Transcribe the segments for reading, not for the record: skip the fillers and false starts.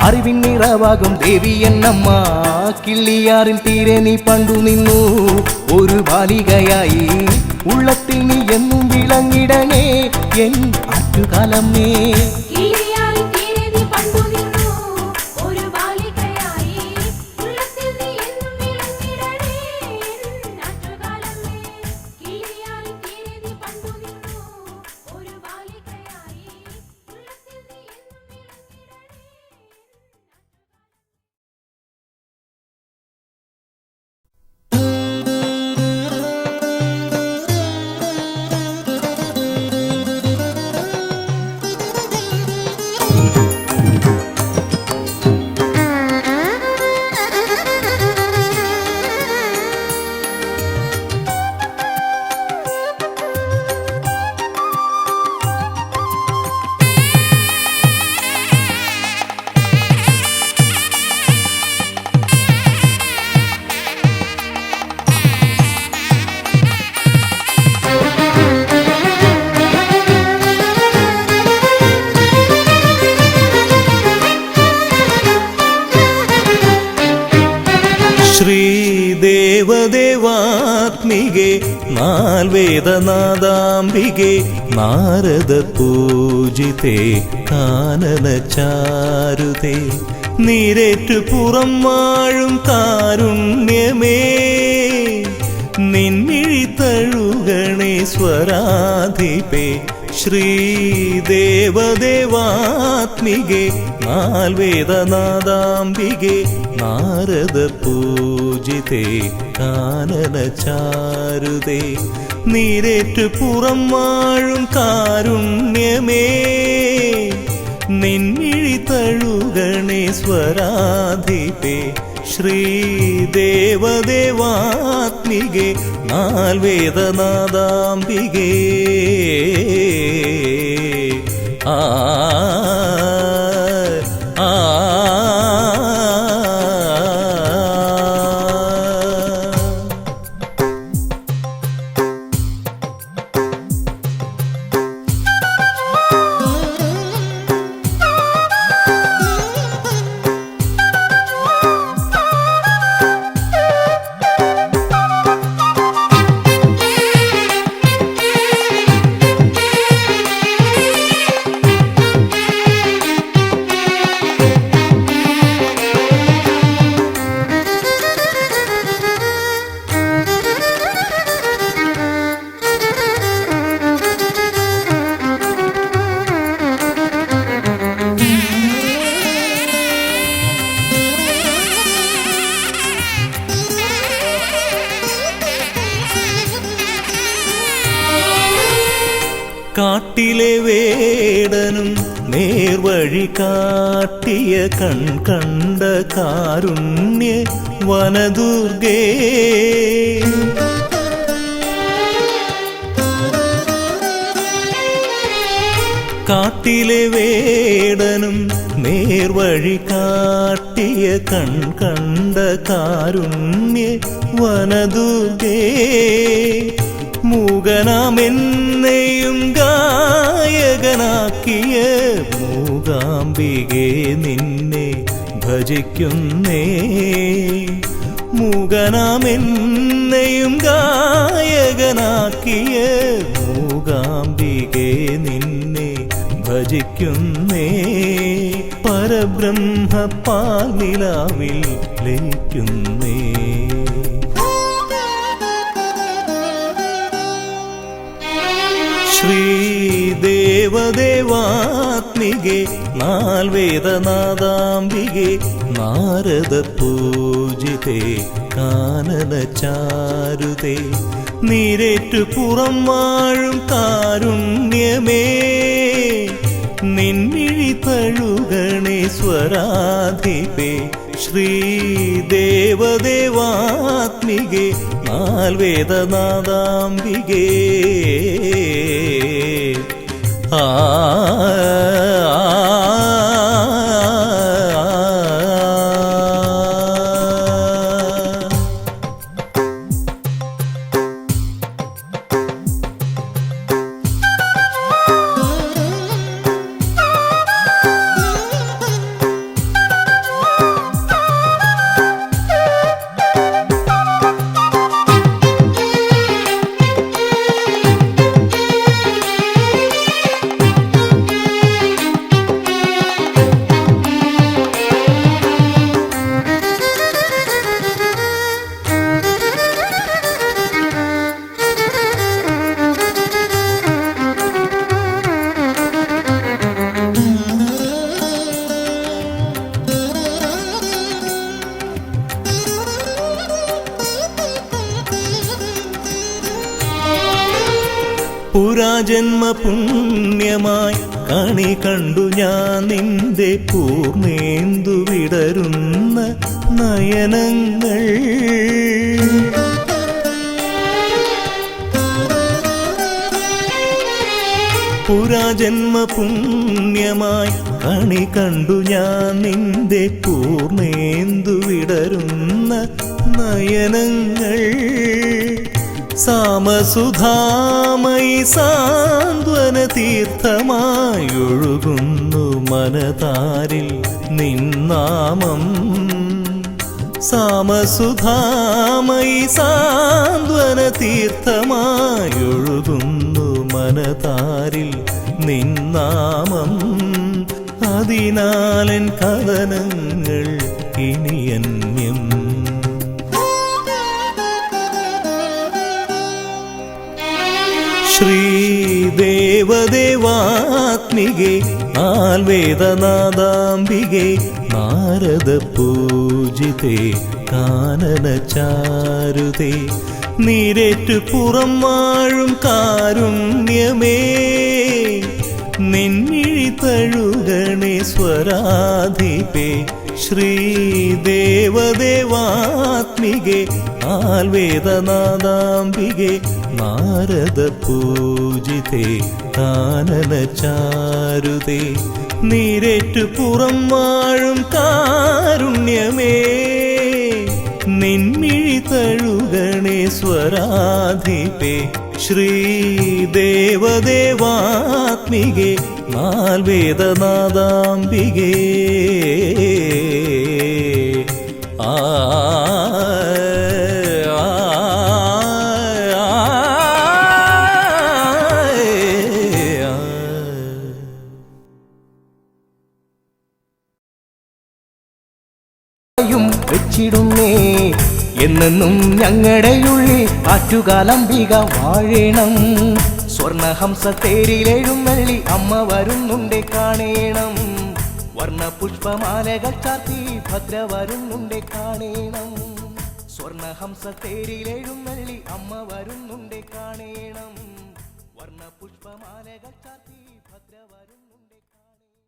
അറിവിൻ നിറവാകും ദേവി എന്നമ്മ കിള്ളിയാറിൽ തീരെ നീ പണ്ടു നിന്നു ഒരു ബാലികയായി ഉള്ളത്തിൽ നീ എന്നും വിളങ്ങിടണേ എൻ ആറ്റുകാലമ്മേ. ശ്രീദേവദേവാത്മികെ നാൽവേദനാദാംബികെ നാരദ പൂജിതേ കാനനചാരുതേ നീരേറ്റു പുറം വാഴും കാരുണ്യമേ നിൻമിഴി തഴുകണേ സ്വരാധിപേ. ശ്രീദേവദേവാത്മികെ നാൽവേദനാദാംബികെ നാരദ പൂജിതേ കാനനചാരുതേ നീരേറ്റു പുറം വാഴും കാരുണ്യമേ നിൻമിഴി തഴുകണേ സ്വരാധിപേ. ശ്രീദേവദേവാത്മികെ നാൽവേദനാദാംബികേ ആ ആ കാട്ടിലെ വേടനും നേർവഴി കാട്ടിയ കണ്ട കാരുണ്യ വനദുർഗേ കാട്ടിലെ വേടനും നേർവഴി കാട്ടിയ കണ്ട കാരുണ്യ വനദുർഗേ മൂകനാമെന്നെയും ഗായകനാക്കിയ മൂകാംബികെ നിന്നെ ഭജിക്കുന്നേ. മൂകനാമെന്നെയും ഗായകനാക്കിയ മൂകാംബികെ നിന്നെ ഭജിക്കുന്നേ. പരബ്രഹ്മ പാൽനിലാവിൽ ലയിക്കുന്നേ. ശ്രീദേവദേവാത്മികെ നാൽവേദനാദാംബികെ നാരദ പൂജിതേ കാനനചാരുതേ നീരേറ്റു പുറം വാഴും കാരുണ്യമേ നിൻമിഴി തഴുകണേ സ്വരാധിപേ. ശ്രീദേവദേവാത്മികെ നാൽവേദനാദാംബികേ ആ പുരാജന്മ പുണ്യമായി കണി കണ്ടു ഞാൻ നിന്റെ പൂർണ്ണേന്ദു വിടരുന്ന നയനങ്ങൾ. പുരാജന്മ പുണ്യമായി കണി കണ്ടു ഞാൻ നിന്റെ പൂർണ്ണേന്ദു വിടരുന്ന നയനങ്ങൾ. സാമസുധാമയി സാന്ത്വന തീർത്ഥമായൊഴുകുന്നു മനതാരിൽ നിന്നാമം. സാമസുധാമയി സാന്ത്വന തീർത്ഥമായൊഴുകുന്നു മനതാരിൽ നിന്നാമം. അതിനാലൻ കഥനങ്ങൾ ഇനിയന്യം. ശ്രീദേവദേവാത്മികേ ആൽവേദനാദാംബികേ നാരദ പൂജിതേ കാനനചാരുതേ നീരേറ്റു പുറം വാഴും കാരുണ്യമേ നിന്നിഴി തഴുകണേ സ്വരാധിപേ. ശ്രീദേവദേവാത്മികേ ആൽവേദനാദാംബികേ നാരദ പൂജിതേ കാനനചാരുതേ നീരേറ്റു പുറം വാഴും കാരുണ്യമേ നിന്നിഴി തഴുകണേ സ്വരാധിപേ. ശ്രീദേവദേവാത്മികേ നാൽവേദനാദാംബികേ. ആ വെച്ചിടുന്നേ എന്നെന്നും ഞങ്ങളുടെ ഉള്ളിൽ ആറ്റുകാലംബിക വാഴേണം. സ്വർണഹംസ തേരിലെഴുന്നള്ളി അമ്മ വരുന്നുണ്ടേ കാണേണം. വർണ്ണ പുഷ്പമാലകൾ ചാർത്തി ഭദ്ര വരുന്നുണ്ടേ കാണേണം. സ്വർണഹംസ തേരിലെഴുന്നള്ളി അമ്മ വരുന്നുണ്ടേ കാണേണം. വർണ്ണ പുഷ്പമാലകൾ ചാർത്തി ഭദ്ര വരുന്നുണ്ടേ കാണേണം.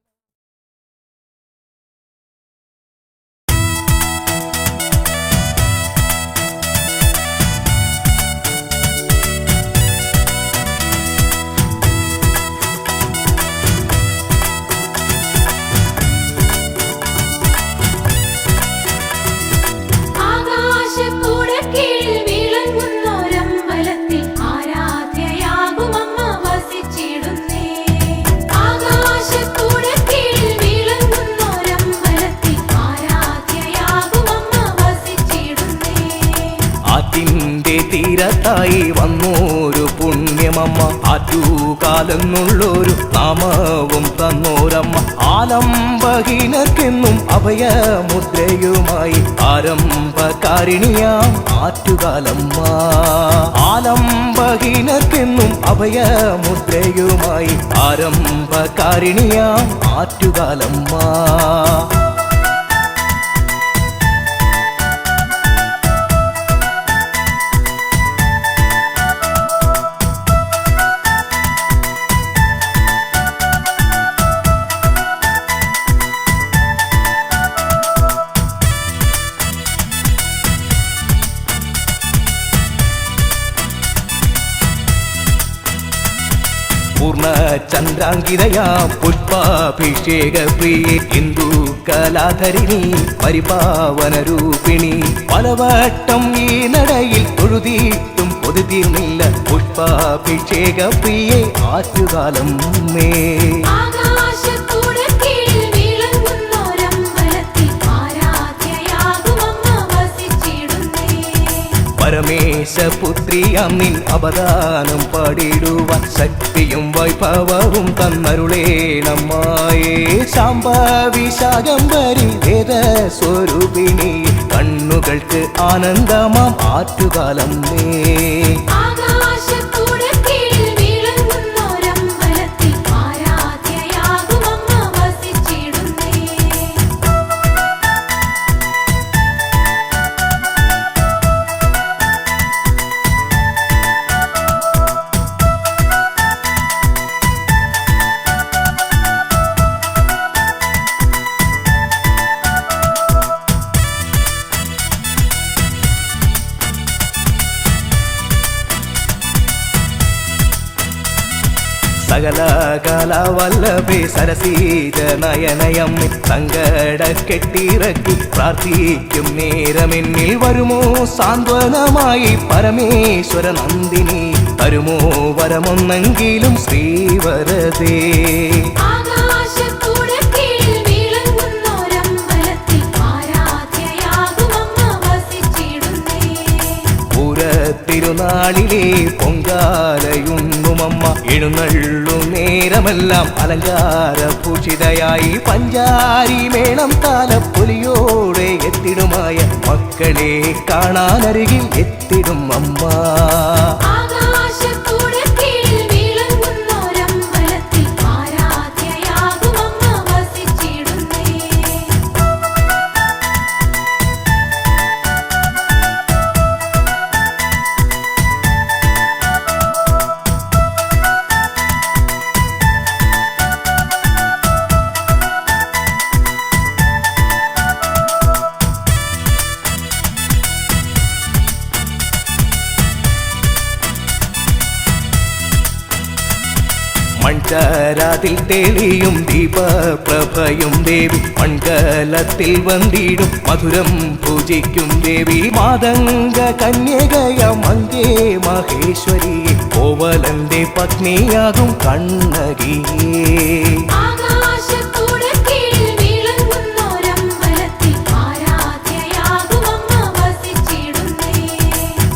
തീരത്തായി വന്നോരു പുണ്യമമ്മ ആറ്റുകാലെന്നുള്ളൊരു നാമവും തന്നോരമ്മ. ആലംബഹീനർക്കെന്നും അഭയമുദ്രയുമായി ആരംഭകാരിണിയാം ആറ്റുകാലമ്മ. ആലംബഹീനർക്കെന്നും അഭയമുദ്രയുമായി ആരംഭകാരിണിയാം ആറ്റുകാലമ്മ. പൂർണ്ണചന്ദ്രാങ്കിതയാം പുഷ്പാഭിഷേക പ്രിയേ ഹിന്ദു കലാധരിണി പരിപാവനരൂപിണി. പലവട്ടം ഈ നടയിൽ തൊഴുതിയിട്ടും പൊതുതീർന്നില്ല പുഷ്പാഭിഷേക പ്രിയേ ആറ്റുകാലമ്മേ. പരമേശപുത്രിയാം നിൻ അവദാനം പാടിടുവാൻ ശക്തിയും വൈഭവവും തന്നരുളേണമ്മായേ. ശാംഭവി ശാകംബരി വേദസ്വരൂപിണി കണ്ണുകൾക്ക് ആനന്ദമാം ആറ്റുകാലമ്മേ. സകല കലാവല്ലഭേ സരസീജ നയനയമ്മേ സങ്കട കെട്ടിറക്കി പ്രാർത്ഥിക്കും നേരമെന്നിൽ വരുമോ സാന്ത്വനമായി പരമേശ്വര നന്ദിനി തരുമോ വരമൊന്നെങ്കിലും ശ്രീവരദേ തിരുനാളിലെ പൊങ്കാലയുണ്ണുമമ്മ എഴുന്നള്ളു നേരമെല്ലാം അലങ്കാര പൂഷിതയായി പഞ്ചാരി മേളം താലപ്പൊലിയോടെ എത്തിടുമായ മക്കളെ കാണാനരികിൽ എത്തിടും അമ്മ മൺചാരാതിൽ തെളിയും ദീപപ്രഭയും ദേവി മൺകലത്തിൽ വന്നിടും മധുരം പൂജിക്കും ദേവി മാതംഗ കന്യകയ മങ്കേ മഹേശ്വരി കോവലന്റെ പത്നിയാകും കണ്ണകിയേ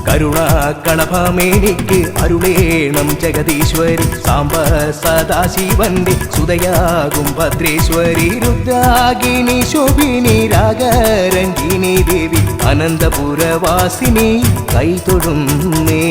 കരുണാകളഭമേനിക്ക് അരുളേണം ജഗദീശ്വരി സാംബ സദാശിവന്റെ സുതയാകും ഭദ്രേശ്വരി രുദ്രാഗിനി ശോഭിനി രാഗരഞ്ജിനി ദേവി അനന്തപുരവാസിനി കൈതൊഴുന്നേ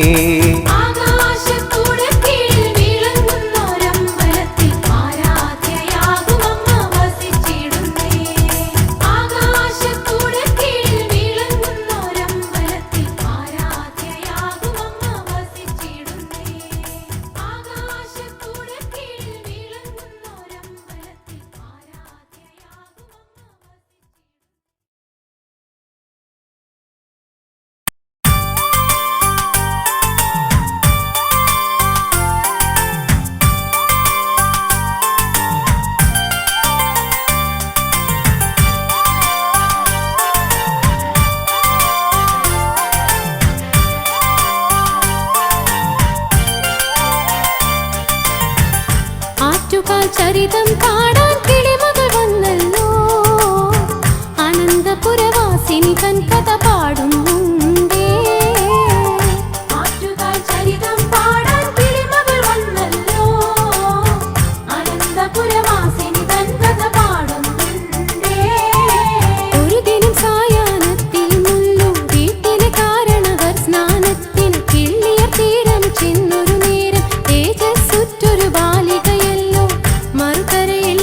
ചരിതം കാണാൻ കിളിമകൾ വന്നല്ലോ അനന്തപുരവാസിനി തൻ കഥ പാടുന്നുണ്ടേ ചരിതം പാടാൻ കിളിമകൾ വന്നല്ലോ അനന്തപുരവാസിനി തൻ കഥ പാടുന്നുണ്ടേ ഒരു ദിനം സായാഹ്നത്തിൽ മുല്ലു വീട്ടിലെ കാരണവർ സ്നാനത്തിന് കിള്ളിയർ തീരം ചെന്നൊരു നേരം തേജസ്സുറ്റൊരു ബാലികയല്ലോ മറുകരയിൽ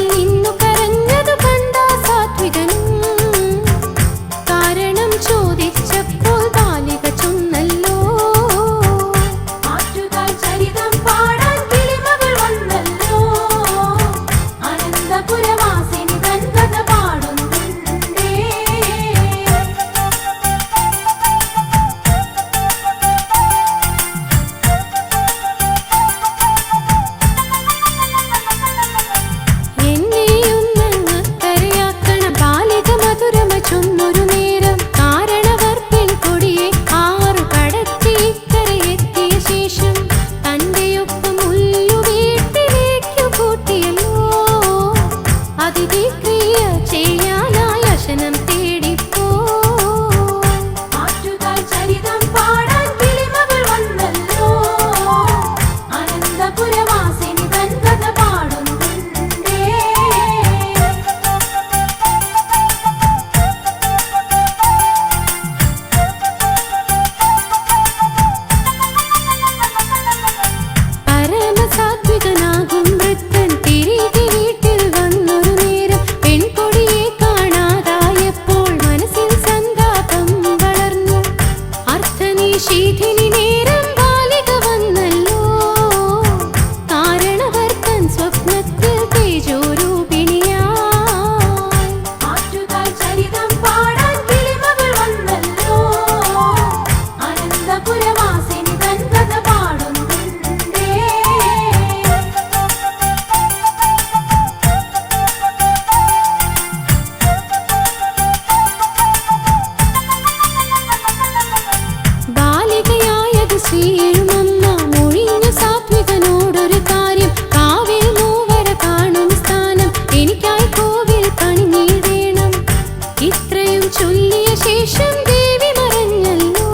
ശേഷം ദേവി മറഞ്ഞല്ലോ.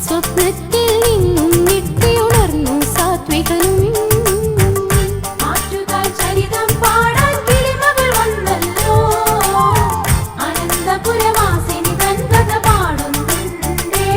സ്വപ്നത്തിൽ നിന്നും ഞെട്ടിയുണർന്നു സാത്വികനും. ആറ്റുകാൽ ചരിതം പാടാൻ കിളിമകൾ വന്നല്ലോ. അനന്തപുരവാസിനി തൻ കഥ പാടുന്നുണ്ടേ.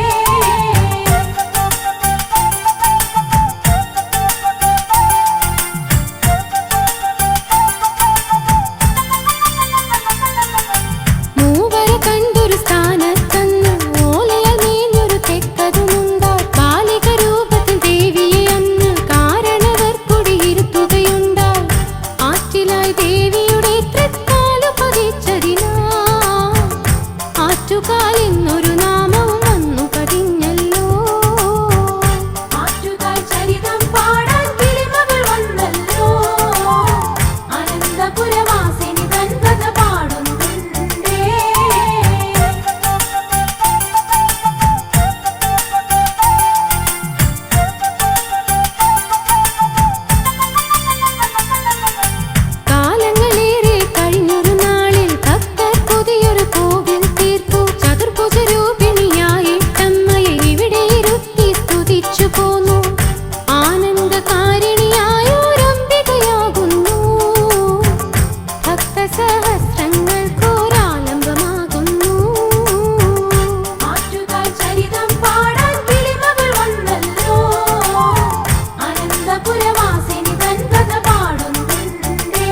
മൂവര കണ്ടൊരു സ്ഥാനത്തന്ന് ഓലയാൽ മേഞ്ഞൊരു തെക്കതുമുണ്ടായി. ബാലിക രൂപത്തിൽ ദേവിയെ അന്ന് കാരണവർ കുടിയിരുത്തുകയുണ്ടായി. ആറ്റിലായി ദേവിയുടെ തൃക്കാലു പതിച്ചതിനാ ആറ്റുകാൽ എന്നൊരു നാമവും വന്നു പതിഞ്ഞല്ലോ. ആറ്റുകാൽ ചരിതം പാടാൻ കിളിമകൾ വന്നല്ലോ. അനന്തപുരവാസിനി തൻ കഥ പാടുന്നുണ്ടേ. കാലങ്ങളേറെ കഴിഞ്ഞൊരു നാളിൽ ഭക്തർ പുതിയൊരു കോവിൽ തീർത്തു. ചതുർഭുജ രൂപിണിയായിട്ടമ്മയെ ഇവിടെ ഇരുത്തി സ്തുതിച്ചു പോന്നു. ആനന്ദകാരിണിയായൊരംബികയാകുന്നു. ഭക്തസഹസ്രങ്ങൾക്കൊരാലംബമാകുന്നു. ആറ്റുകാൽ ചരിതം പാടാൻ കിളിമകൾ വന്നല്ലോ. അനന്തപുരവാസിനി തൻ കഥ പാടുന്നുണ്ടേ.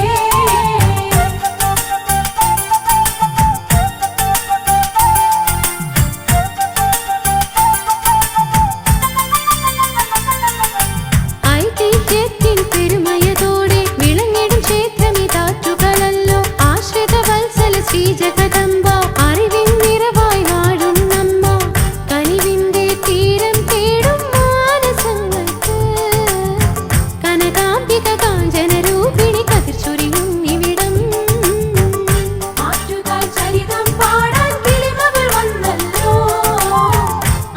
ഐതിഹ്യത്തിൻ പെരുമയതോടെ വിളങ്ങിടും ക്ഷേത്രമിതാറ്റുകളല്ലോ. ആശ്രിത വത്സല ശ്രീ ജഗദംബ അറിവിൻ നിറവായി വാഴും നമ്മ. കനിവിന്റെ തീരം തേടും മാനസങ്ങൾക്ക് കനകാംബിക കാഞ്ചന രൂപിണി കതിർ ചൊരിയും ഇവിടം. ആറ്റുകാൽ ചരിതം പാടാൻ കിളിമകൾ വന്നല്ലോ.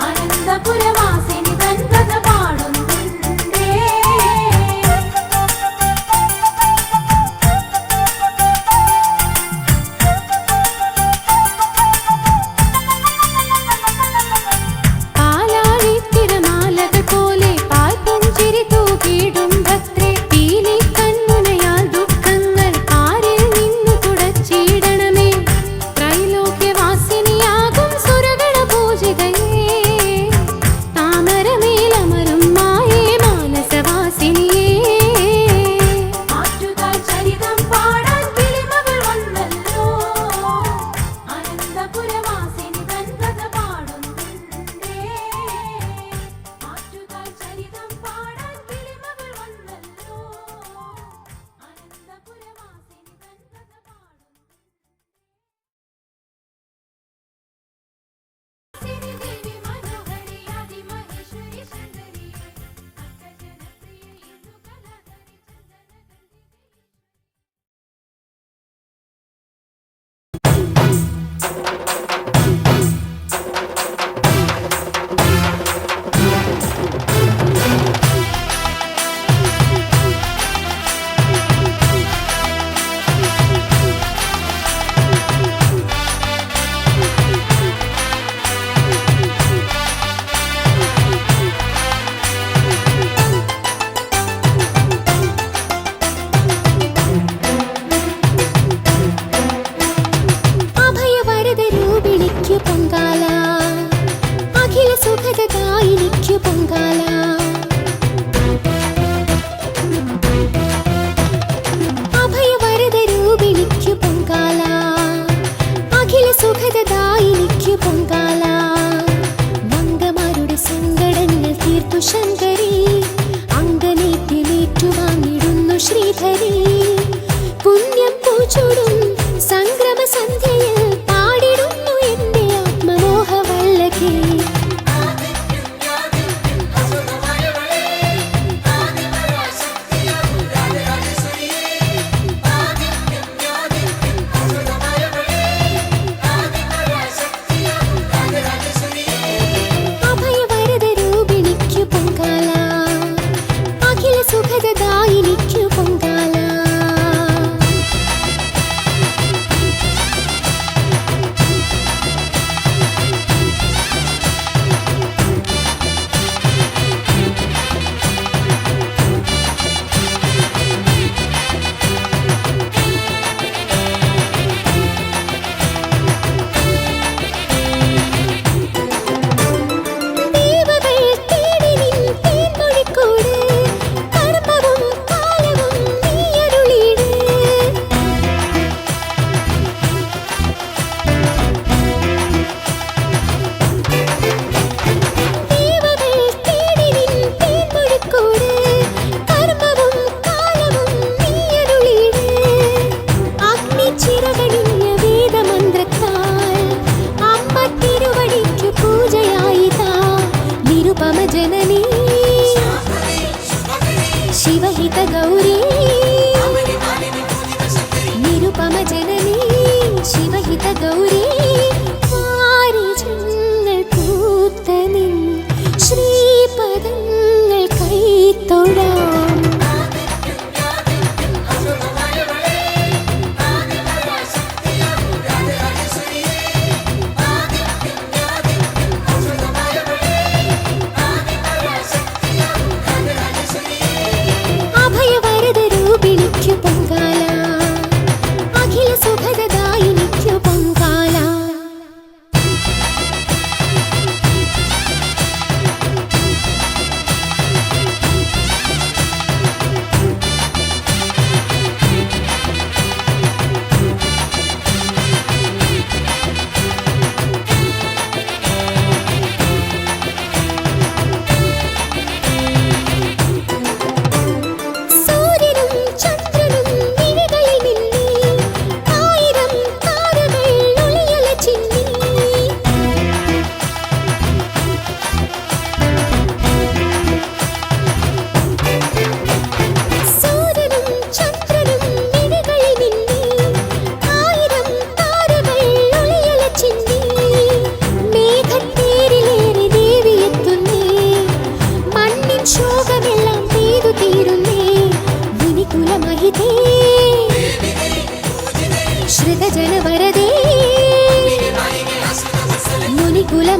അനന്തപുരവാസിനി തൻ കഥ പാടുന്നുണ്ടേ.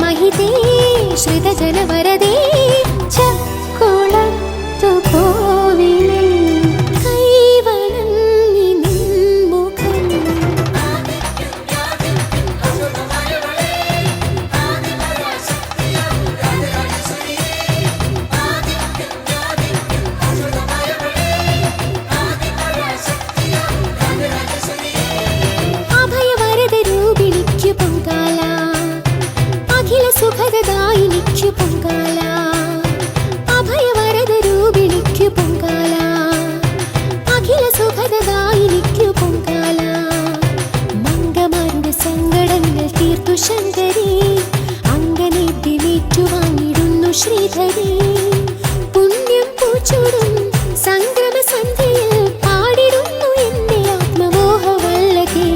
മഹിതേ ശ്രിതജനവരദേ ചക്കുളത്തു കോവിലിൽ കൈവണങ്ങി നിൻമുഖം അഭയവരദരൂപിണിക്കു പൊങ്കാല അഖില സുഖദദായിനിക്കു പൊങ്കാല അഭയവരദരൂപിണിക്കു പൊങ്കാല അഖില സുഖദദായിനിക്കു പൊങ്കാല മംഗമാരുടെ സങ്കടങ്ങൾ തീർത്തു ശങ്കരി അങ്ങനെ ദിനേറ്റുവാങ്ങിടുന്നു ശ്രീധരി പുണ്യം പൂച്ചൂടും സംക്രമ സന്ധ്യയിൽ പാടിടുന്നു എന്റെ ആത്മമോഹവല്ലകേ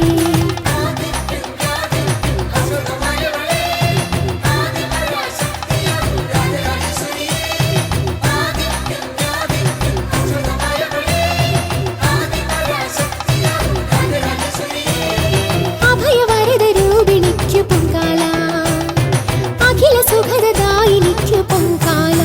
അഭയവരദരൂപിണിക്കു പൊങ്കാല അഖില സുഖദദായിനിക്കു പൊങ്കാല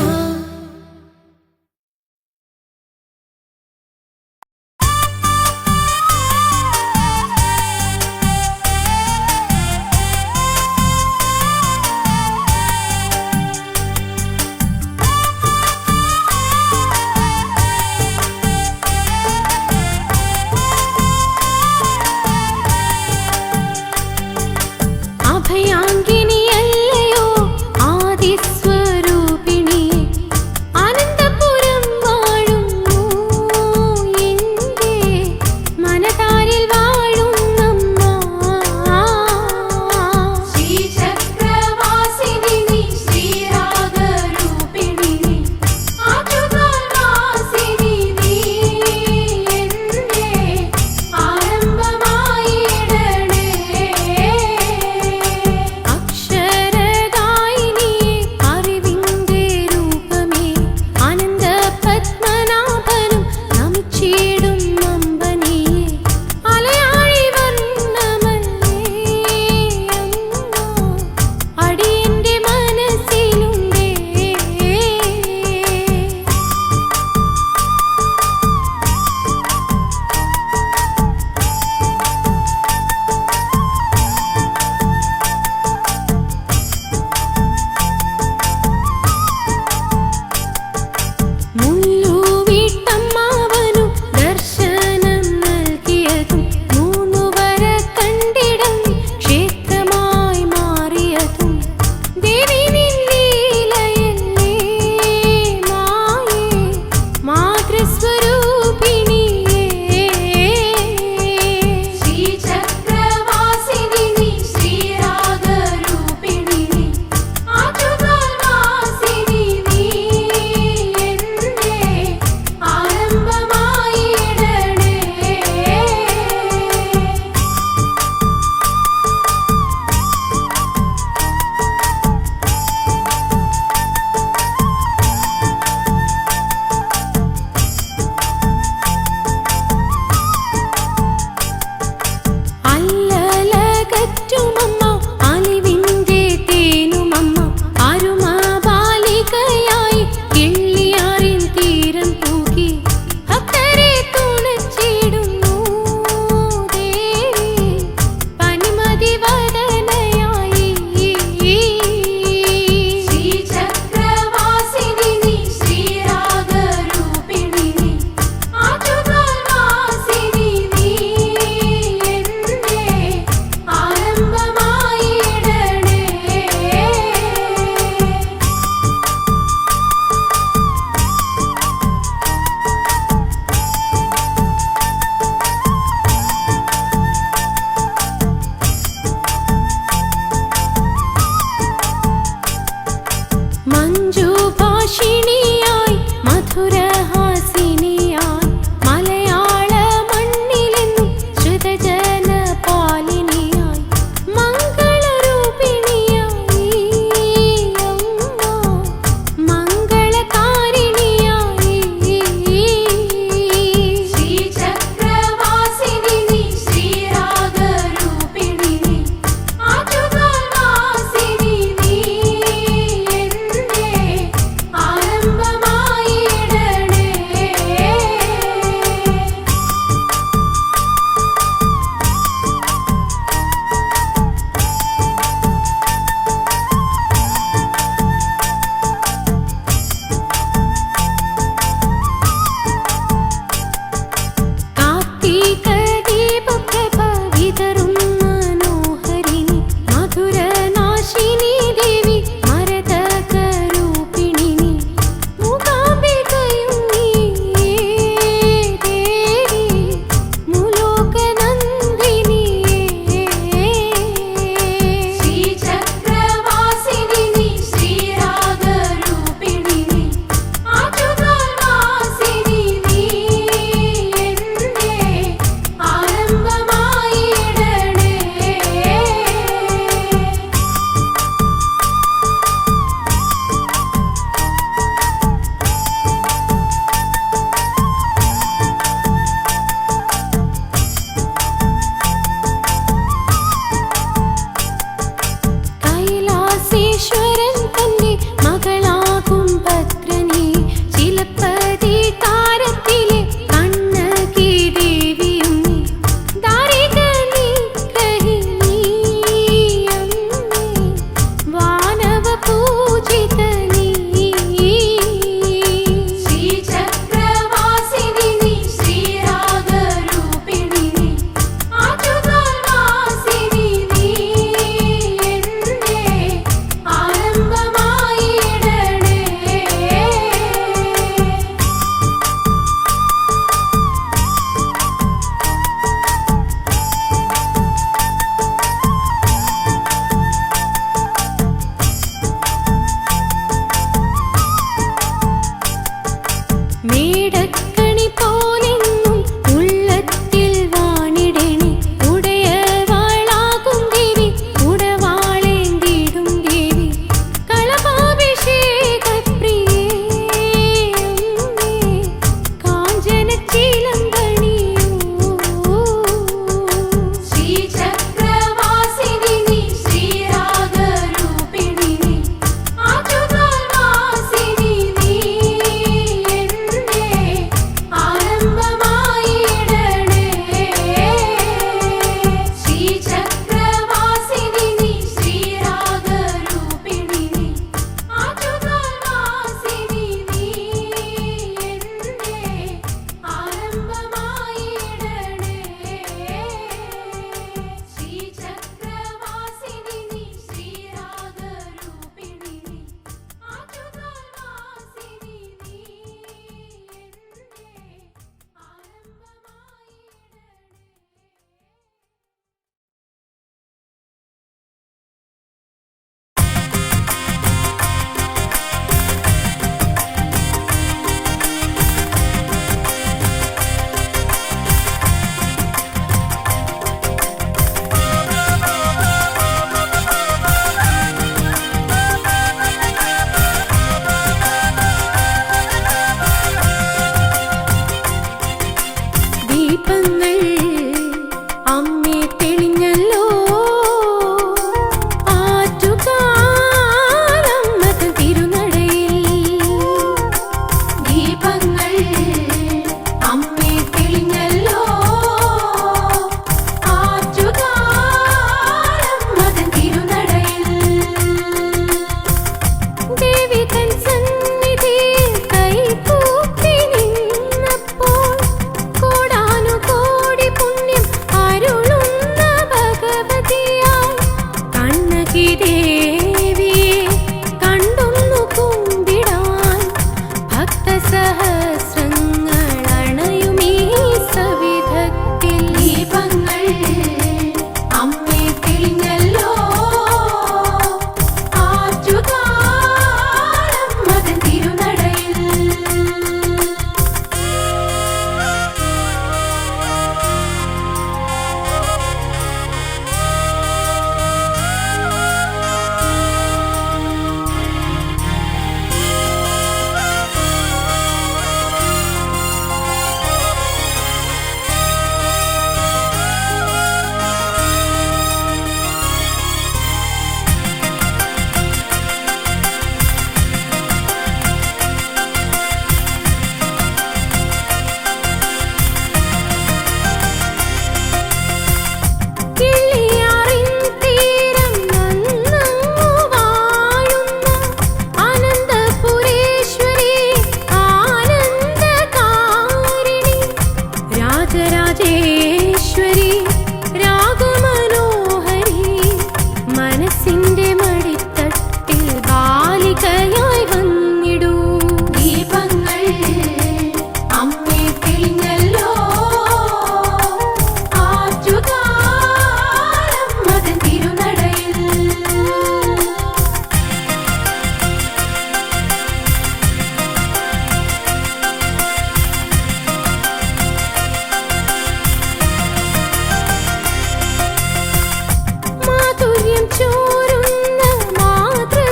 ചോരുന്ന മാതൃത്വരൂപമേ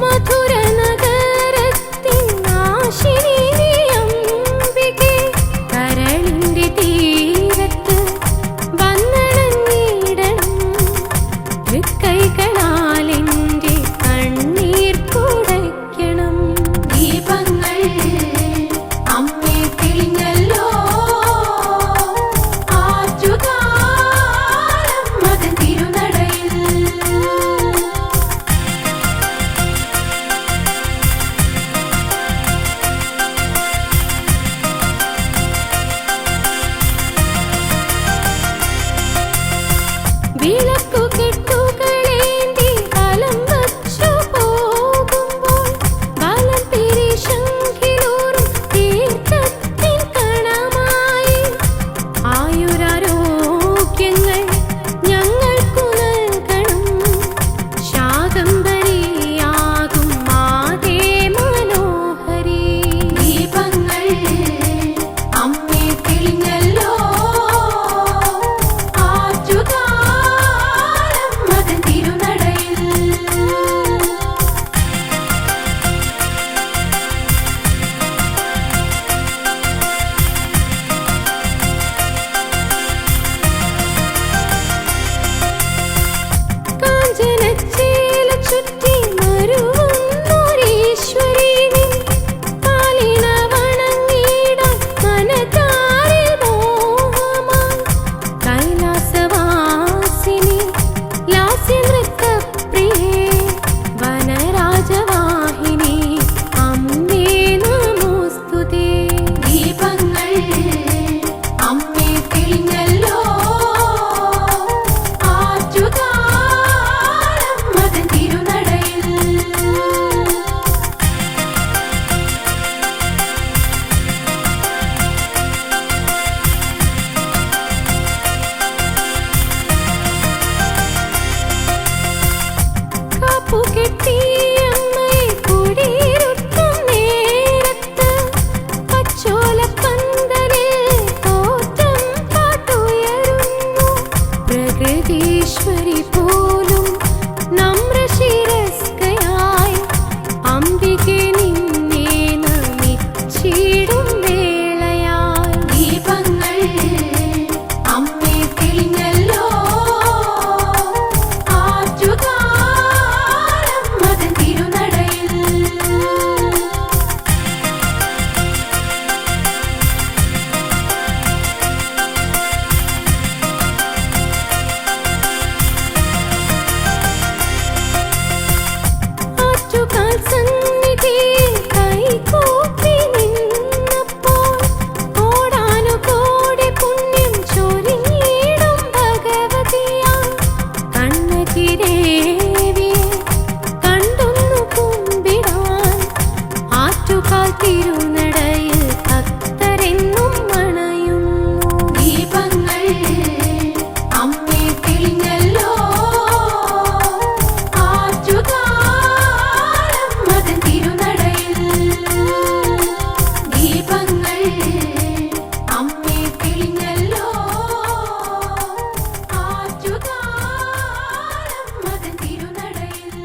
മധുര നഗരത്തിൻ നാശിനി അംബികേ കരളിന്റെ തീരത്ത് വന്നണഞ്ഞിടണം തൃക്കൈകളാലെന്റെ കണ്ണീർ തുടയ്ക്കണം ദീപങ്ങൾ അമ്മേ തെളിഞ്ഞല്ലോ ആറ്റുകാലം മതൻ തിരുനടയിൽ വിളക്കു കെട്ടുകളേന്തി വലം വച്ചു പോകുമ്പോൾ വലം തിരിശങ്കിലൂറും തീർത്ഥത്തിൻ കണമായി ആയുരാരോഗ്യങ്ങൾ ഞങ്ങൾക്കു നൽകണം ശാകംബരിയാകും മാതേ മനോഹരി ദീപങ്ങൾ അമ്മേ തെളിഞ്ഞല്ലോ ആറ്റുകാലം മതൻ തിരുനടയിൽ കാഞ്ചനച്ചേല ചുറ്റി മരുവുന്നൊരീശ്വരീനി കാലിണ വണങ്ങിടാൻ മനതാരിൽ മോഹമായി കൈലാസവാസിനി ലാസ്യനൃത്തപ്രിയേ വനരാജവാഹിനി അമ്മേ നമോസ്തുതേ ദീപങ്ങൾ അമ്മേ തെളിഞ്ഞല്ലോ ആറ്റുകാലം മതൻ തിരുനടയിൽ കാപ്പുകെട്ടിയമ്മയെ കുടിയിരുത്തും നേരത്ത് പച്ചോലപ്പന്തലിൽ തോറ്റം പാട്ടുയരുന്നു പ്രകൃതീശ്വരി പോലും നമ്രശിരസ്കയായി അംബികെ നിന്നെ നമിച്ചിടും വേളയായി ദീപങ്ങൾ അമ്മേ തെളിഞ്ഞല്ലോ ആറ്റുകാലം മതൻ തിരുനടയിൽ ആറ്റുകാൽ സന്നിധിയിൽ കൈകൂപ്പി നിന്നപ്പോൾ കോടാനുകോടി പുണ്യം ചൊരിഞ്ഞിടും ഭഗവതിയാം കണ്ണകിരേവിയെ കണ്ടൊന്നു കുമ്പിടാൻ ആറ്റുകാൽ തിരുനടയിൽ ഭക്തരെന്നും മണയുന്നു ദീപങ്ങൾ അമ്മേ തെളിഞ്ഞല്ലോ ആറ്റുകാലം മതൻ തിരുനടയിൽ ദീപങ്ങൾ അമ്മേ തെളിഞ്ഞല്ലോ ആറ്റുകാലം മതൻ തിരുനടയിൽ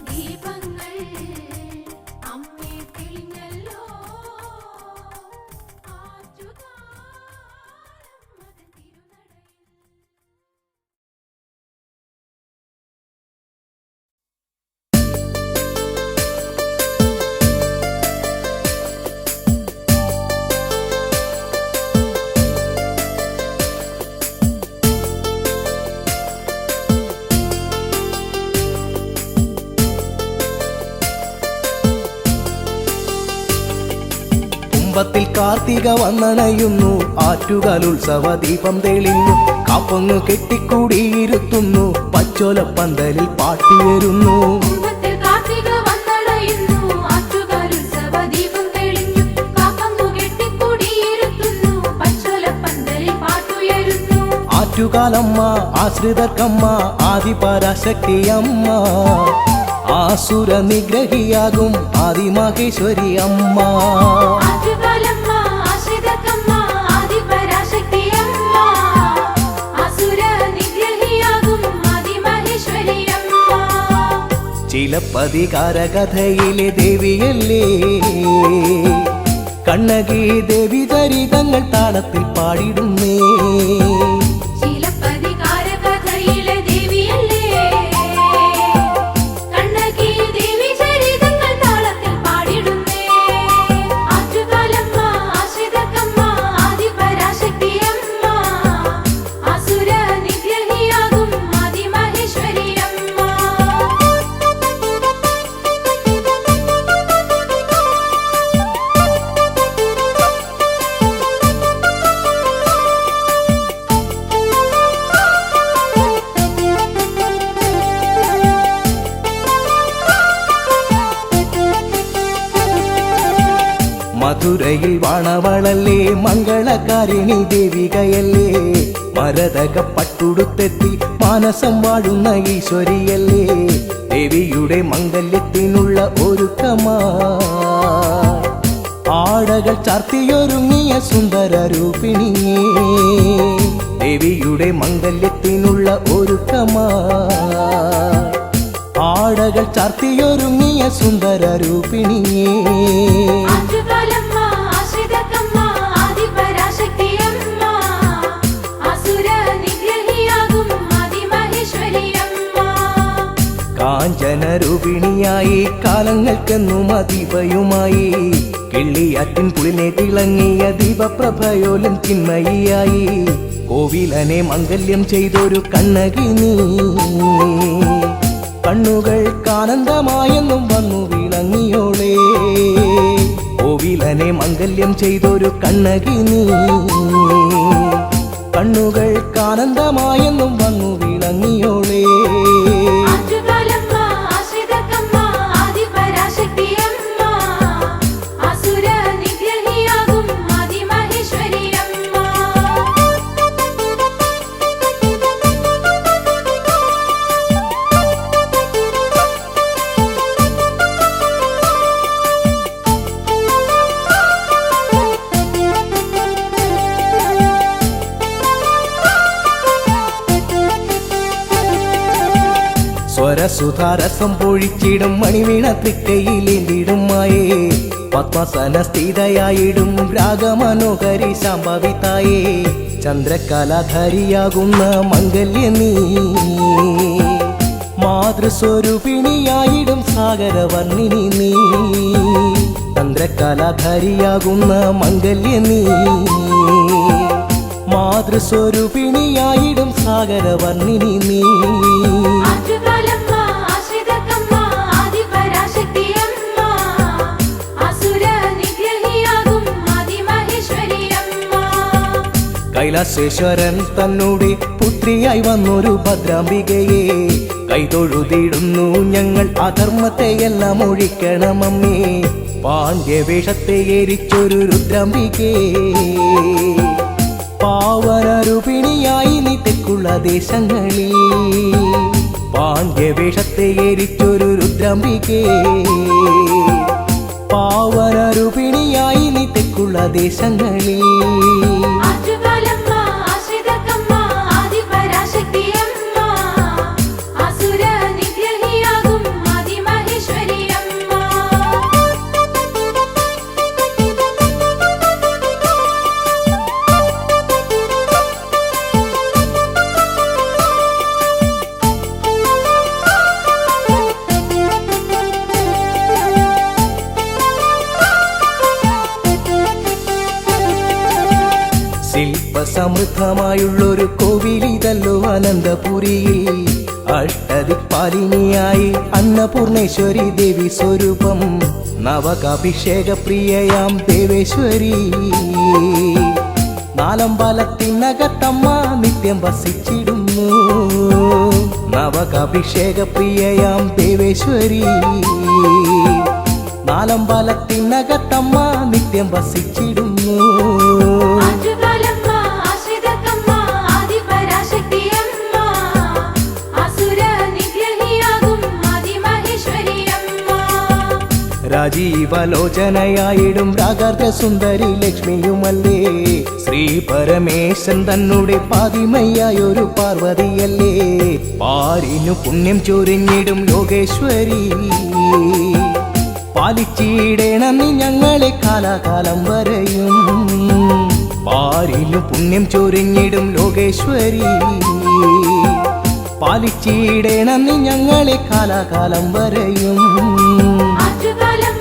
ദീപങ്ങൾ അമ്മേ തെളിഞ്ഞല്ലോ ആറ്റുകാലം മതൻ തിരുനടയിൽ കുംഭത്തിൽ കാർത്തിക വന്നണയുന്നു ആറ്റുകാൽ ഉത്സവ ദീപം തെളിഞ്ഞു കാപ്പൊന്നു കെട്ടിക്കൂടിയിരുത്തുന്നു പച്ചോലപ്പന്തലിൽ പാട്ടുയരുന്നു കുംഭത്തിൽ കാർത്തിക വന്നണയുന്നു ആറ്റുകാൽ ഉത്സവ ദീപം തെളിഞ്ഞു കാപ്പങ്ങു കെട്ടിക്കൂടിയിരുത്തുന്നു പച്ചോലപ്പന്തലിൽ പാട്ടുയരുന്നു ആറ്റുകാലമ്മ ആശ്രിതർക്കമ്മ ആദിപരാശക്തിയമ്മ ആസുര നിഗ്രഹിയാകും ആദിമഹേശ്വരി അമ്മ ആറ്റുകാലമ്മ ആശ്രിതർക്കമ്മ ആദിപരാശക്തിയമ്മ ആസുര ചിലപ്പതികാര കഥയിലെ ദേവിയല്ലേ കണ്ണകി ദേവി ചരിതങ്ങൾ താളത്തിൽ പാടിടുന്നേ ശീലപ്പതികാര കഥയിലെ ദേവിയല്ലേ കണ്ണകി ദേവി ചരിതങ്ങൾ താളത്തിൽ പാടിടുന്നേ ആറ്റുകാലമ്മ ആശ്രിതക്കമ്മ ആദിപരാശക്തിയമ്മ അസുര നിഗ്രഹിയാകും ആദിമഹേശ്വരിയമ്മ മധുരയിൽ വാണവളല്ലേ മംഗളകാരിണി ദേവികയല്ലേ മരതക പട്ടുടുത്തെത്തി മാനസം വാഴുന്ന ഈശ്വരിയല്ലേ ദേവിയുടെ മംഗല്യത്തിനുള്ള ഒരുക്കമാ ആടകൾ ചാർത്തിയൊരുങ്ങിയ സുന്ദര രൂപിണിയേ ദേവിയുടെ മംഗല്യത്തിനുള്ള ഒരുക്കമാ ആടകൾ ചാർത്തിയൊരുങ്ങിയ സുന്ദര രൂപിണിയേ ആറ്റുകാലമ്മ ആശ്രിതക്കമ്മ ആദിപരാശക്തിയമ്മ അസുര നിഗ്രഹിയാകും ആദിമഹേശ്വരിയമ്മ കാഞ്ചന രൂപിണിയായി കാലങ്ങൾക്കെന്നും അതിവയുമായി കിള്ളിയാറ്റിൻ കുളിനെ തിളങ്ങിയ ദീപപ്രഭയോലും ചിന്മയിയായി കോവിലനെ മംഗല്യം ചെയ്തൊരു കണ്ണകി നീ കണ്ണുകൾക്കാനന്ദമായെന്നും വന്നു വിളങ്ങിയോളേ കോവിലനെ മംഗല്യം ചെയ്തൊരു കണ്ണകി നീ കണ്ണുകൾക്കാനന്ദമായെന്നും വന്നു വിളങ്ങിയോളേ ആറ്റുകാലമ്മ ആശ്രിതക്കമ്മ ആദിപരാശക്തിയമ്മ അസുര നിഗ്രഹിയാകും ആദിമഹേശ്വരിയമ്മ സ്വരസുധാരസം പൊഴിച്ചിടും മണിവീണ തൃക്കയിലേന്തിടും മായേ പത്മസന സ്ഥിതയായിടും രാഗമനോഹരി ശാംഭവിതായേ ചന്ദ്രകലാധരിയാകുന്ന മംഗല്യ നീ മാതൃസ്വരൂപിണിയായിടും സാഗരവർണ്ണിനി നീ ചന്ദ്രകലാധരിയാകുന്ന മംഗല്യ നീ മാതൃസ്വരൂപിണിയായിടും സാഗരവർണ്ണിനി നീ ആറ്റുകാലമ്മ ആശ്രിതക്കമ്മ ആദിപരാശക്തിയമ്മ അസുര നിഗ്രഹിയാകും ആദിമഹേശ്വരിയമ്മ കൈലാസേശ്വരൻ തന്നോടെ പുത്രിയായി വന്നൊരു ഭദ്രാംബികയെ കൈതൊഴുതിടുന്നു ഞങ്ങൾ അധർമ്മത്തെയെല്ലാം ഒഴിക്കണമമ്മേ പാണ്ഡ്യവേഷത്തെ എരിച്ചൊരു രുദ്രാംബികേ പാവനരൂപിണിയായി നീ തെക്കുള്ള ദേശങ്ങളിൽ പാണ്ഡ്യവേഷത്തെ എരിച്ചൊരു രുദ്രാംബികേ പാവനരൂപിണിയായി നീ തെക്കുള്ള ദേശങ്ങളിൽ ആറ്റുകാലമ്മ ആശ്രിതക്കമ്മ ആദിപരാശക്തിയമ്മ അസുര നിഗ്രഹിയാകും ആദിമഹേശ്വരിയമ്മ ശില്പസമൃദ്ധമായുള്ളൊരു കോവിലിതല്ലോ അനന്തപുരിയിൽ അഷ്ടദിക്പാലിനിയായി അന്നപൂർണേശ്വരി ദേവി സ്വരൂപം നവകാഭിഷേക പ്രിയയാം ദേവേശ്വരി നാലമ്പലത്തിനകത്തമ്മ നിത്യം വസിച്ചിടുന്നു നവകാഭിഷേക പ്രിയയാം ദേവേശ്വരി നാലമ്പലത്തിനകത്തമ്മ നിത്യം വസിച്ചിടുന്നു ആറ്റുകാലമ്മ ആശ്രിതക്കമ്മ ആദിപരാശക്തിയമ്മ അസുര നിഗ്രഹിയാകും ആദിമഹേശ്വരിയമ്മ രാജീവലോചനയായിടും രാഗാർദ്ര സുന്ദരി ലക്ഷ്മിയുമല്ലേ ശ്രീ പരമേശൻ തന്നെ പാതിമയ്യായൊരു പാർവതിയല്ലേ പാരിനു പുണ്യം ചൊരിഞ്ഞിടും യോഗേശ്വരി പാലിച്ചിടേണം നീ ഞങ്ങളെ കാലാകാലം വരെയും പാരിനു പുണ്യം ചൊരിഞ്ഞിടും ലോകേശ്വരി പാലിച്ചിടേണം നീ ഞങ്ങളെ കാലാകാലം വരെയും ആറ്റുകാലം